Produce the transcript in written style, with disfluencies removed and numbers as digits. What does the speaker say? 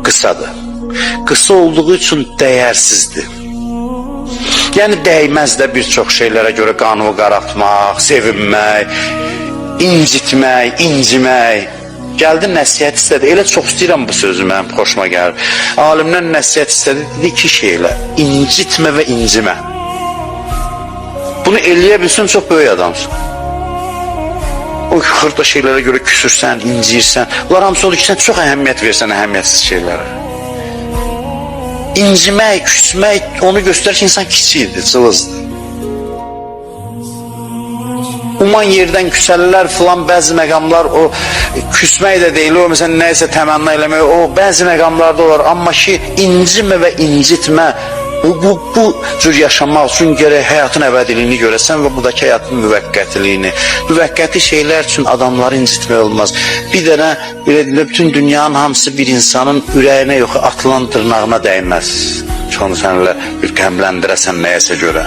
qısadır. Qısa olduğu üçün dəyərsizdir. Yəni dəyməz də bir çox şeylərə görə qanımı qaraltmaq, sevinmək, incitmək, incimək. Gəldi nəsihət istədi. Elə çox istəyirəm bu sözü, mənim xoşuma gəlir. Alimdən nəsihət istədi, dedi iki şeylə: incitmə və incimə. Bunu eləyə bilsin, çox böyük adamsın. O xırda şeylərə görə küsürsən, inciyirsən. Bunlar hamısı olur ki, sən çox əhəmiyyət versən əhəmiyyətsiz şeylərə. İncimək, küsmək onu göstərir ki, insan kiçikdir, cılızdır. Uman yerdən küsəllər filan, bəzi məqamlar o küsmək də deyil, o məsələn nəyəsə təmənna eləmək, o bəzi məqamlarda olar. Amma ki, incimə və incitmə, bu cür yaşamaq üçün gərək həyatın əbədiliyini görəsən və buradakı həyatın müvəqqətiliyini. Müvəqqəti şeylər üçün adamları incitmək olmaz. Bir dənə, bütün dünyanın hamısı bir insanın ürəyinə yox, atılan dırnağına dəyməz. Ki, onu sənlə bir qəmləndirəsən nəyəsə görə.